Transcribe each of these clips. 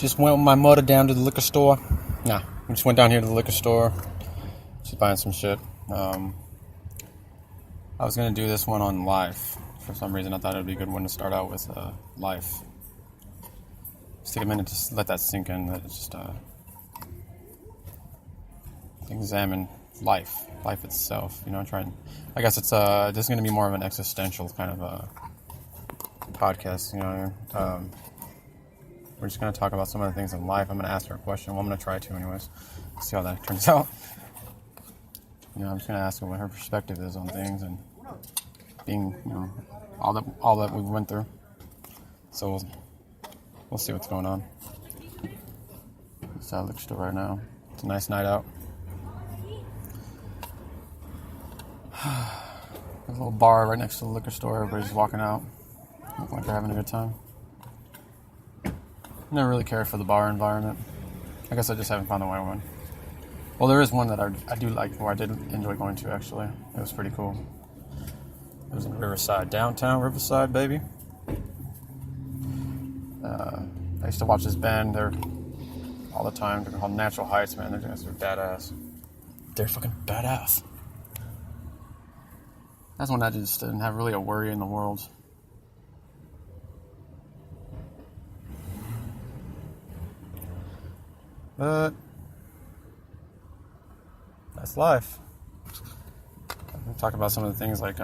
Just went with my mother down to the liquor store. Nah, we just went down here to the liquor store. Just buying some shit. I was going to do this one on live. For some reason, I thought it would be a good one to start out with live. Just take a minute to let that sink in. That it's just examine life itself. You know, I guess this is going to be more of an existential kind of podcast. You know, we're just going to talk about some of the things in life. I'm going to ask her a question. Well, I'm going to try to, anyways. See how that turns out. You know, I'm just going to ask her what her perspective is on things and being, you know, all that we went through. So we'll see what's going on. It's at the liquor store right now. It's a nice night out. There's a little bar right next to the liquor store. Everybody's walking out. Look like they're having a good time. Never really cared for the bar environment. I guess I just haven't found the right one. Well, there is one that I do like, where I did enjoy going to, actually. It was pretty cool. It was in Riverside. Downtown Riverside, baby. I used to watch this band there all the time. They're called Natural Heights, man. They're badass. They're fucking badass. That's one that just didn't have really a worry in the world. But that's life. I'm talking about some of the things like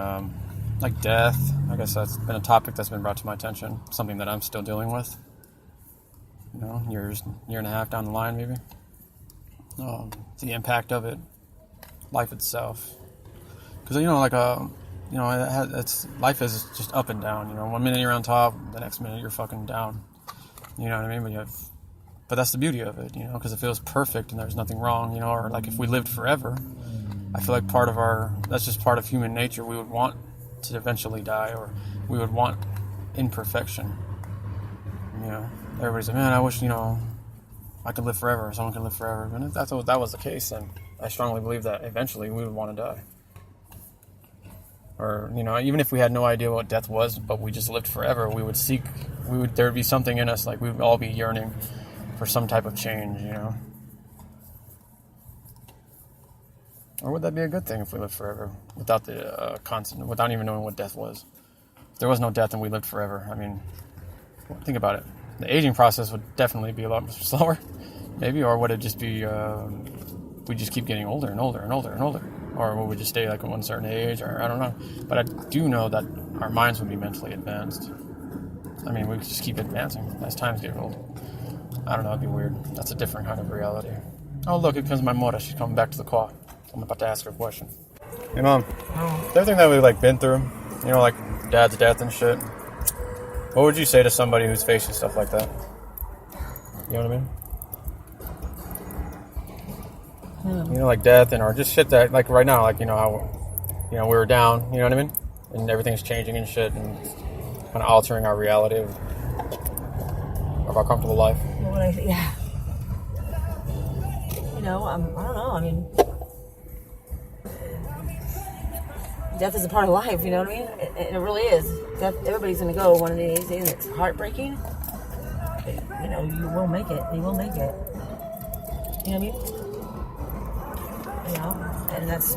death. I guess that's been a topic that's been brought to my attention. Something that I'm still dealing with. You know, year and a half down the line, maybe. The impact of it, life itself. Because life is just up and down. You know, 1 minute you're on top, the next minute you're fucking down. You know what I mean? But that's the beauty of it, you know, because it feels perfect and there's nothing wrong, you know. Or like if we lived forever, I feel like that's just part of human nature. We would want to eventually die, or we would want imperfection. You know, everybody's like, man, I wish, you know, I could live forever, or someone could live forever. And if that was the case, then I strongly believe that eventually we would want to die. Or, you know, even if we had no idea what death was, but we just lived forever, there would be something in us, like we would all be yearning for some type of change, you know. Or would that be a good thing if we lived forever without the without even knowing what death was? If there was no death and we lived forever, I mean, think about it. The aging process would definitely be a lot slower, maybe, or would it just be we just keep getting older and older and older and older? Or would we just stay like at one certain age, or I don't know. But I do know that our minds would be mentally advanced. I mean, we could just keep advancing as times get old. I don't know, it'd be weird. That's a different kind of reality. Oh, look, here comes my mother. She's coming back to the car. I'm about to ask her a question. Hey, Mom. Everything that we've been through, you know, like Dad's death and shit, what would you say to somebody who's facing stuff like that? You know what I mean? You know, like death or just shit that, like right now, like, you know, how, you know, we were down, you know what I mean? And everything's changing and shit and kind of altering our reality of our comfortable life. Yeah. You know, I don't know. I mean, death is a part of life. You know what I mean? It really is. Death, everybody's gonna go one of these days, and it's heartbreaking. But, you know, you will make it. You will make it. You know what I mean? You know, and that's.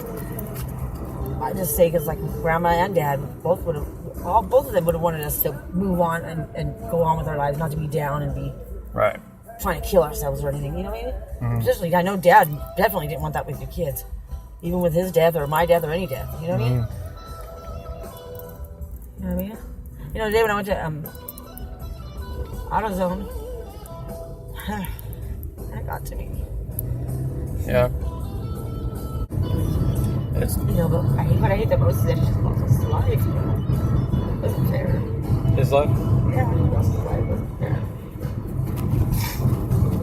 I just say because like Grandma and Dad both of them would have wanted us to move on and go on with our lives, not to be down and be right trying to kill ourselves or anything. You know what I mean? Mm-hmm. Especially, I know Dad definitely didn't want that with your kids, even with his death or my death or any death. You know what I mean? You know what I mean? You know, the day when I went to AutoZone, that got to me. Yeah. You know, but what I hate the most is that he just lost his life. You know? It wasn't fair. His life? Yeah, he lost his life. It wasn't fair.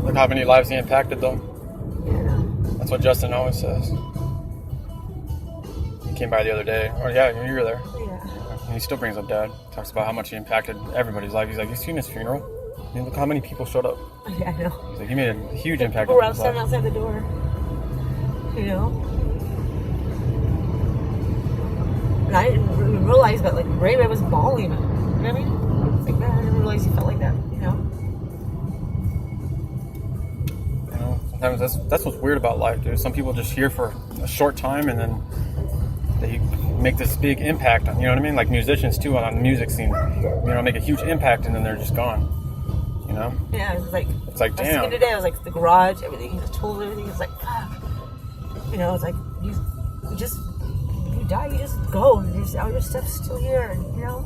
Look how many lives he impacted, though. Yeah. That's what Justin always says. He came by the other day. Oh, yeah, you were there. Yeah. And he still brings up Dad. Talks about how much he impacted everybody's life. He's like, you seen his funeral? I mean, look how many people showed up. Yeah, I know. He's like, he made a huge impact People on were his life. outside the door. You know? And I didn't even realize, but like Ray was bawling. You know what I mean? It's like, man, I didn't realize he felt like that, you know? Sometimes that's what's weird about life, dude. Some people just here for a short time and then they make this big impact on, you know what I mean? Like musicians too on the music scene, you know, make a huge impact and then they're just gone, you know? Yeah, it's like damn. I was today, I was like, the garage, everything, the tools, everything, it's like, fuck. You know, it's like, you die, you just go, and all your stuff's still here, and, you know?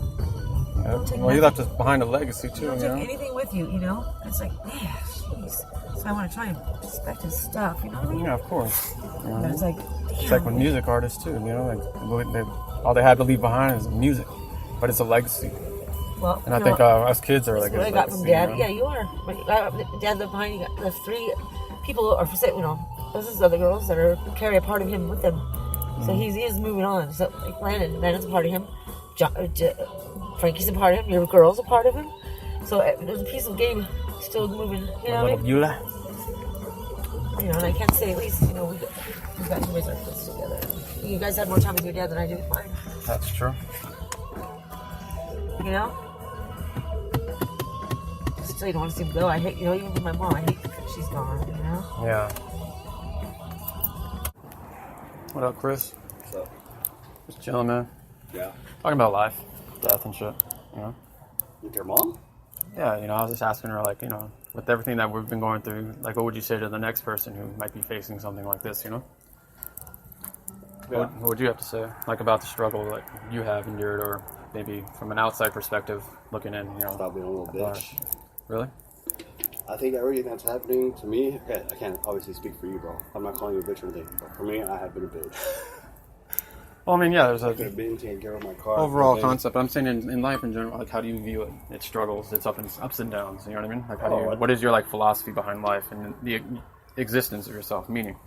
Yeah. Well, you left us behind a legacy too, you don't you know? take anything with you, you know? It's like, man, jeez. So I want to try and respect his stuff, you know what I mean? Yeah, of course. But it's like, damn. It's like with music artists too, you know, like all they had to leave behind is music, but it's a legacy. Well, and I think us kids are like. What I got from Dad, you know? Yeah, you are. Dad left behind. You got the 3 people, or you know, those other girls that carry a part of him with them. So he is moving on. So like Landon's a part of him. Frankie's a part of him. Your girl's a part of him. So there's a piece of game still moving. You know what I mean? You know, and I can't say at least, you know, we've got to raise our kids together. You guys had more time with your dad than I did with mine. That's true. You know? Still, you don't want to see him go. I hate, you know, even with my mom, I hate that she's gone, you know? Yeah. What up, Chris? What's up? Just chilling, man. Yeah. Talking about life, death, and shit, you know? With your mom? Yeah, you know, I was just asking her, like, you know, with everything that we've been going through, like, what would you say to the next person who might be facing something like this, you know? Yeah. What would you have to say, like, about the struggle, like, you have endured, or maybe from an outside perspective, looking in, you know? Stop being a little bitch. Really? I think everything that's happening to me, okay, I can't obviously speak for you, bro. I'm not calling you a bitch or anything, but for me, I have been a bitch. Well, I mean, yeah, there's I could have been taking care of my car. Overall concept, I'm saying in life in general, like, how do you view it? Its struggles, its ups and downs, you know what I mean? Like, what is your, like, philosophy behind life and the existence of yourself, meaning,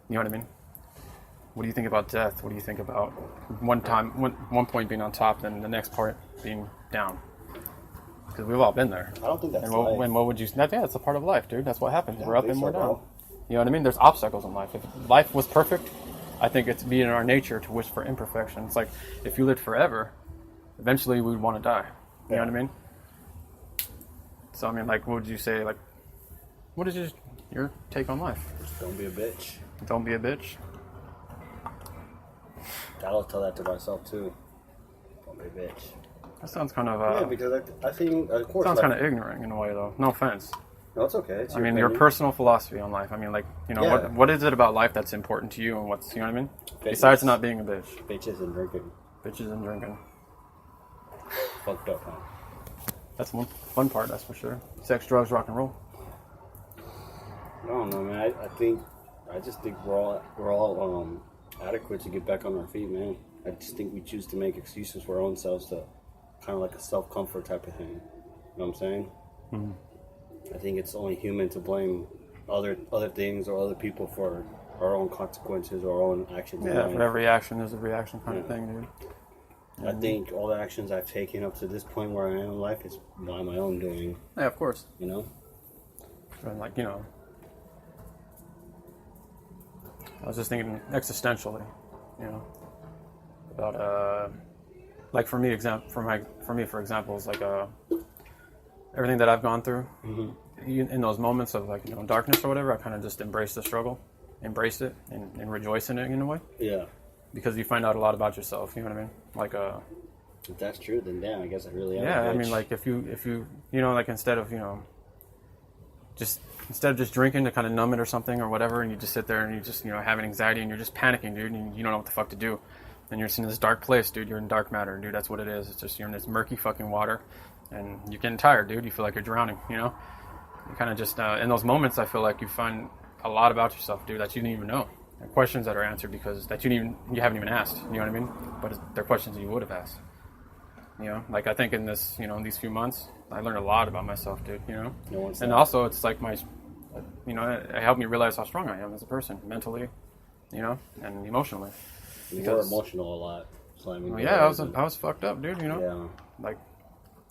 you know what I mean? What do you think about death? What do you think about one point being on top and the next part being down? Because we've all been there. I don't think that's life. And what would you... Yeah, it's a part of life, dude. That's what happens. Yeah, we're up and we're down. You know what I mean? There's obstacles in life. If life was perfect, I think it's be in our nature to wish for imperfection. It's like, if you lived forever, eventually we would want to die. You know what I mean? So, I mean, like, what would you say, like, what is your take on life? Don't be a bitch. Don't be a bitch? I'll tell that to myself, too. Don't be a bitch. That sounds kind of... yeah, because I think, of course... Sounds kind of ignorant in a way, though. No offense. No, it's okay. It's your personal philosophy on life. I mean, like, you know, what is it about life that's important to you and what's, you know what I mean? Bitches. Besides not being a bitch. Bitches and drinking. Bitches and drinking. Fucked up, huh? That's one fun part, that's for sure. Sex, drugs, rock and roll. I don't know, man. I just think we're all adequate to get back on our feet, man. I just think we choose to make excuses for our own selves to kind of like a self-comfort type of thing. You know what I'm saying? Mm-hmm. I think it's only human to blame other things or other people for our own consequences or our own actions. Yeah, for every action there's a reaction kind of thing, dude. I think all the actions I've taken up to this point where I am in life is by my own doing. Yeah, of course. You know? And like, you know, I was just thinking existentially, you know, about like for me, for example, is like everything that I've gone through. Mm-hmm. In those moments of, like, you know, darkness or whatever, I kind of just embraced the struggle, embraced it, and rejoice in it in a way. Yeah. Because you find out a lot about yourself. You know what I mean? Like if that's true, then damn, I guess I really am. Yeah, I mean, like if you you know, like instead of just drinking to kind of numb it or something or whatever, and you just sit there and you just, you know, have an anxiety and you're just panicking, dude, and you don't know what the fuck to do. And you're in this dark place, dude. You're in dark matter, dude. That's what it is. It's just you're in this murky fucking water, and you're getting tired, dude. You feel like you're drowning, you know? You kind of just, in those moments, I feel like you find a lot about yourself, dude, that you didn't even know. And questions that are answered because that you haven't even asked, you know what I mean? But they're questions that you would have asked. You know, like I think in this, you know, in these few months, I learned a lot about myself, dude, you know? And also it's like you know, it helped me realize how strong I am as a person, mentally, you know, and emotionally. You were emotional a lot. So I mean, well, yeah, I was fucked up, dude, you know? Yeah. Like,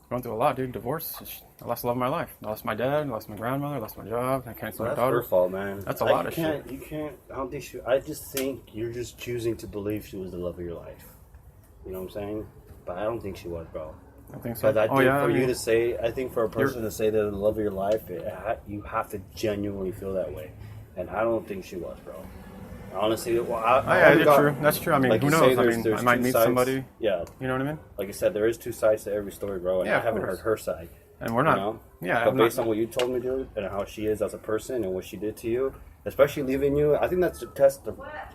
going through a lot, dude. Divorce. I lost the love of my life. I lost my dad, I lost my grandmother, I lost my job, I can't see my daughter. That's her fault, man. That's a lot of shit. You can't, I don't think I just think you're just choosing to believe she was the love of your life. You know what I'm saying? But I don't think she was, bro. I think so. But I think for a person to say they're the love of your life, you have to genuinely feel that way. And I don't think she was, bro. Honestly, well, That's true. I mean, like who you knows? say, I mean, there's I might two meet sides. somebody. Yeah. You know what I mean? Like I said, there is two sides to every story, bro. And Yeah, I of haven't course. heard her side. And we're not. You know? Yeah. But based on what you told me, dude, and how she is as a person and what she did to you, especially leaving you, I think that's the test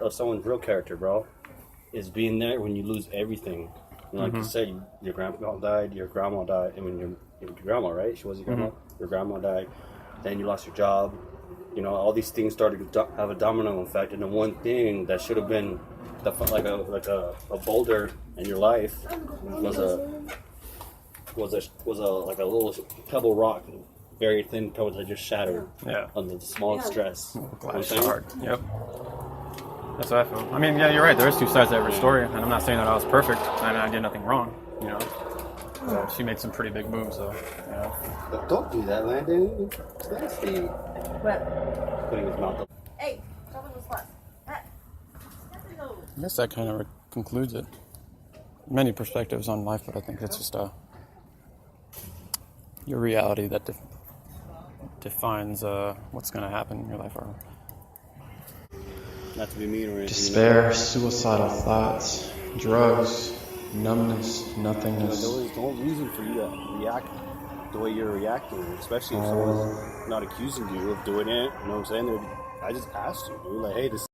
of someone's real character, bro. Is being there when you lose everything. You know, like you said, your grandpa died, your grandma died. I mean, your grandma, right? She was your grandma. Your grandma died. Then you lost your job. You know, all these things started to have a domino effect, and the one thing that should have been like a boulder in your life was like a little pebble rock, very thin pebble that just shattered. Yeah. Under the smallest stress. Glass shard. Yep. That's what I feel. I mean, yeah, you're right. There is two sides to every story, and I'm not saying that I was perfect and I did nothing wrong. You know, she made some pretty big moves, though. You know? But don't do that, Landon. It's nasty. What? Putting his mouth up. Hey, stop in the spot. I guess that kind of concludes it. Many perspectives on life, but I think it's just your reality that defines what's going to happen in your life. Or Not to be mean or anything. Despair, suicidal thoughts, drugs, numbness, nothingness. There was no reason for you to react the way you're reacting, especially if someone's not accusing you of doing it. You know what I'm saying? I just asked you, dude, like, hey, this